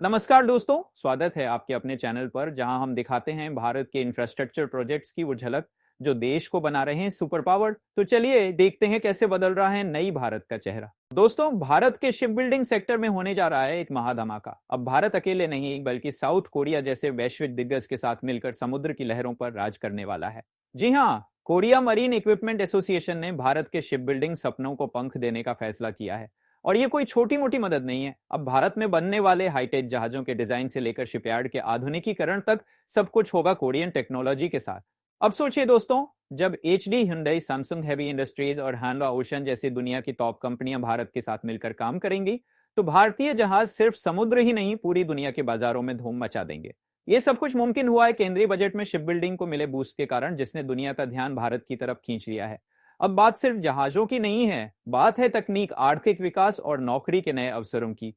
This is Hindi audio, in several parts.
नमस्कार दोस्तों, स्वागत है आपके अपने चैनल पर जहां हम दिखाते हैं भारत के इंफ्रास्ट्रक्चर प्रोजेक्ट्स की वो झलक जो देश को बना रहे हैं सुपर पावर। तो चलिए देखते हैं कैसे बदल रहा है नई भारत का चेहरा। दोस्तों, भारत के शिप बिल्डिंग सेक्टर में होने जा रहा है एक महाधमाका। अब भारत अकेले नहीं बल्कि साउथ कोरिया जैसे वैश्विक दिग्गज के साथ मिलकर समुद्र की लहरों पर राज करने वाला है। जी हाँ, कोरिया मरीन इक्विपमेंट एसोसिएशन ने भारत के शिप बिल्डिंग सपनों को पंख देने का फैसला किया है। और ये कोई छोटी मोटी मदद नहीं है। अब भारत में बनने वाले हाईटेक जहाजों के डिजाइन से लेकर शिपयार्ड के आधुनिकीकरण तक सब कुछ होगा कोरियन टेक्नोलॉजी के साथ। अब सोचिए दोस्तों, जब HD Hyundai, Samsung heavy industries और हानवा ओशन जैसी दुनिया की टॉप कंपनियां भारत के साथ मिलकर काम करेंगी तो भारतीय जहाज सिर्फ समुद्र ही नहीं पूरी दुनिया के बाजारों में धूम मचा देंगे। ये सब कुछ मुमकिन हुआ है केंद्रीय बजट में शिप बिल्डिंग को मिले बूस्ट के कारण, जिसने दुनिया का ध्यान भारत की तरफ खींच लिया है। अब बात सिर्फ जहाजों की नहीं है, बात है तकनीक, आर्थिक विकास और नौकरी के नए अवसरों की।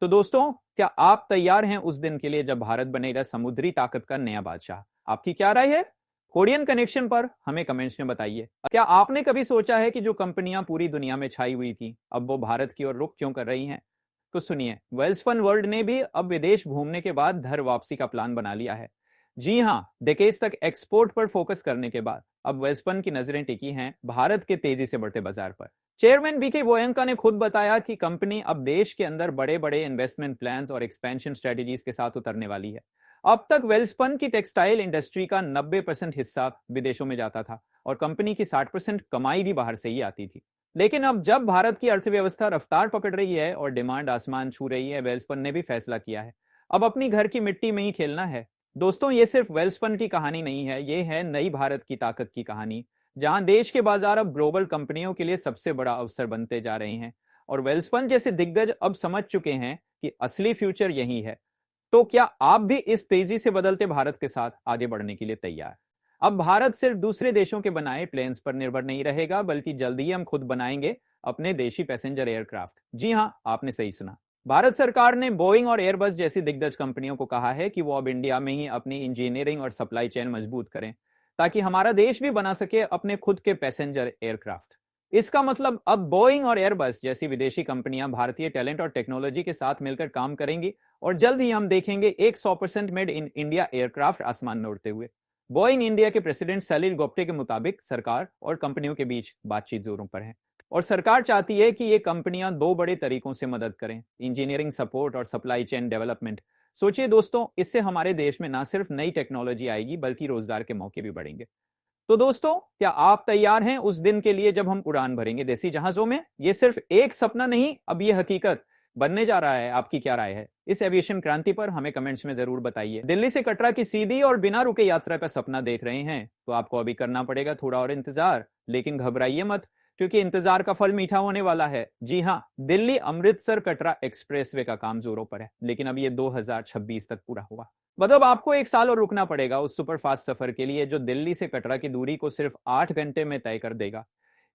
तो दोस्तों, क्या आप तैयार हैं उस दिन के लिए जब भारत बनेगा समुद्री ताकत का नया बादशाह? आपकी क्या राय है? कोरियन कनेक्शन पर हमें कमेंट्स में बताइए। क्या आपने कभी सोचा है कि जो कंपनियां पूरी दुनिया में छाई हुई थी अब वो भारत की ओर रुख क्यों कर रही हैं? तो सुनिए, वेल्सफन वर्ल्ड ने भी अब विदेश घूमने के बाद घर वापसी का प्लान बना लिया है। जी हां, डेकेड्स तक एक्सपोर्ट पर फोकस करने के बाद अब वेल्सपन की नजरें टिकी हैं भारत के तेजी से बढ़ते बाजार पर। चेयरमैन बीके गोयंका ने खुद बताया कि कंपनी अब देश के अंदर बड़े बड़े इन्वेस्टमेंट प्लान्स और एक्सपेंशन स्ट्रेटजीज के साथ उतरने वाली है। अब तक वेल्सपन की टेक्सटाइल इंडस्ट्री का 90% हिस्सा विदेशों में जाता था और कंपनी की 60% कमाई भी बाहर से ही आती थी। लेकिन अब जब भारत की अर्थव्यवस्था रफ्तार पकड़ रही है और डिमांड आसमान छू रही है, वेल्सपन ने भी फैसला किया है अब अपनी घर की मिट्टी में ही खेलना है। दोस्तों, ये सिर्फ वेल्सपन की कहानी नहीं है, ये है नई भारत की ताकत की कहानी, जहां देश के बाजार अब ग्लोबल कंपनियों के लिए सबसे बड़ा अवसर बनते जा रहे हैं। और वेल्सपन जैसे दिग्गज अब समझ चुके हैं कि असली फ्यूचर यही है। तो क्या आप भी इस तेजी से बदलते भारत के साथ आगे बढ़ने के लिए तैयार? अब भारत सिर्फ दूसरे देशों के बनाए प्लेन्स पर निर्भर नहीं रहेगा, बल्कि जल्द ही हम खुद बनाएंगे अपने देशी पैसेंजर एयरक्राफ्ट। जी हां, आपने सही सुना। भारत सरकार ने बोइंग और एयरबस जैसी दिग्गज कंपनियों को कहा है कि वो अब इंडिया में ही अपनी इंजीनियरिंग और सप्लाई चेन मजबूत करें, ताकि हमारा देश भी बना सके अपने खुद के पैसेंजर एयरक्राफ्ट। इसका मतलब अब बोइंग और एयरबस जैसी विदेशी कंपनियां भारतीय टैलेंट और टेक्नोलॉजी के साथ मिलकर काम करेंगी और जल्द ही हम देखेंगे एक 100% मेड इन इंडिया एयरक्राफ्ट आसमान में उड़ते हुए। बोइंग इंडिया के प्रेसिडेंट सलील गोप्टे के मुताबिक सरकार और कंपनियों के बीच बातचीत जोरों पर है और सरकार चाहती है कि ये कंपनियां दो बड़े तरीकों से मदद करें, इंजीनियरिंग सपोर्ट और सप्लाई चेन डेवलपमेंट। सोचिए दोस्तों, इससे हमारे देश में ना सिर्फ नई टेक्नोलॉजी आएगी बल्कि रोजगार के मौके भी बढ़ेंगे। तो दोस्तों, क्या आप तैयार हैं उस दिन के लिए जब हम उड़ान भरेंगे देसी जहाजों में? ये सिर्फ एक सपना नहीं, अब ये हकीकत बनने जा रहा है। आपकी क्या राय है इस एविएशन क्रांति पर? हमें कमेंट्स में जरूर बताइए। दिल्ली से कटरा की सीधी और बिना रुके यात्रा का सपना देख रहे हैं तो आपको अभी करना पड़ेगा थोड़ा और इंतजार, लेकिन घबराइए मत, क्योंकि इंतजार का फल मीठा होने वाला है। जी हां, दिल्ली अमृतसर कटरा एक्सप्रेसवे का काम जोरों पर है, लेकिन अब ये 2026 तक पूरा हुआ। मतलब आपको एक साल और रुकना पड़ेगा उस सुपरफास्ट सफर के लिए जो दिल्ली से कटरा की दूरी को सिर्फ 8 घंटे में तय कर देगा।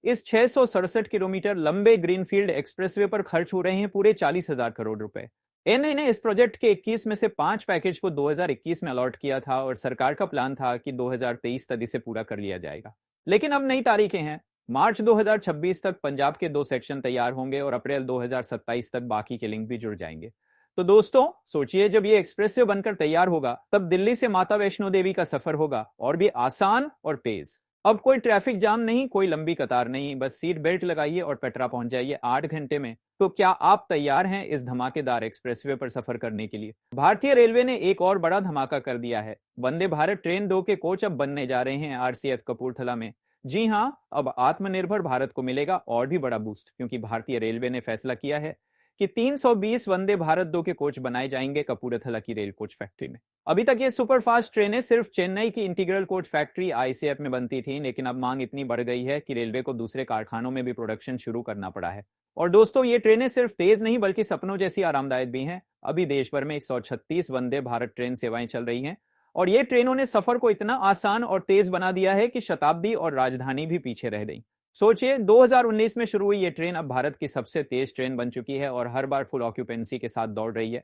इस 667 किलोमीटर लंबे ग्रीनफील्ड एक्सप्रेसवे पर खर्च हो रहे हैं पूरे 40,000 करोड़ रुपए। एनआई ने इस प्रोजेक्ट के 21 में से 5 पैकेज को 2021 में अलॉट किया था और सरकार का प्लान था कि 2023 तक इसे पूरा कर लिया जाएगा। लेकिन अब नई तारीखें हैं। मार्च 2026 तक पंजाब के 2 सेक्शन तैयार होंगे और अप्रैल 2027 तक बाकी के लिंक भी जुड़ जाएंगे। तो दोस्तों, सोचिए, जब ये एक्सप्रेसवे बनकर तैयार होगा तब दिल्ली से माता वैष्णो देवी का सफर होगा और भी आसान और तेज। अब कोई ट्रैफिक जाम नहीं, कोई लंबी कतार नहीं, बस सीट बेल्ट लगाइए और पेट्रा पहुंच जाइए 8 घंटे में। तो क्या आप तैयार हैं इस धमाकेदार एक्सप्रेसवे पर सफर करने के लिए? भारतीय रेलवे ने एक और बड़ा धमाका कर दिया है। वंदे भारत ट्रेन 2 के कोच अब बनने जा रहे हैं आरसीएफ कपूरथला में। जी हां, अब आत्मनिर्भर भारत को मिलेगा और भी बड़ा बूस्ट, क्योंकि भारतीय रेलवे ने फैसला किया है कि 320 वंदे भारत 2 के कोच बनाए जाएंगे कपूरथला की रेल कोच फैक्ट्री में। अभी तक ये सुपरफास्ट ट्रेनें सिर्फ चेन्नई की इंटीग्रल कोच फैक्ट्री आईसीएफ में बनती थी, लेकिन अब मांग इतनी बढ़ गई है कि रेलवे को दूसरे कारखानों में भी प्रोडक्शन शुरू करना पड़ा है। और दोस्तों, ये ट्रेनें सिर्फ तेज नहीं बल्कि सपनों जैसी आरामदायक भी हैं। अभी देश भर में 136 वंदे भारत ट्रेन सेवाएं चल रही हैं और ये ट्रेनों ने सफर को इतना आसान और तेज बना दिया है कि शताब्दी और राजधानी भी पीछे रह गई। सोचिए, 2019 में शुरू हुई ये ट्रेन अब भारत की सबसे तेज ट्रेन बन चुकी है और हर बार फुल ऑक्यूपेंसी के साथ दौड़ रही है।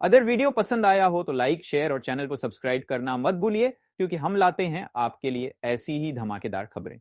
अगर वीडियो पसंद आया हो तो लाइक, शेयर और चैनल को सब्सक्राइब करना मत भूलिए, क्योंकि हम लाते हैं आपके लिए ऐसी ही धमाकेदार खबरें।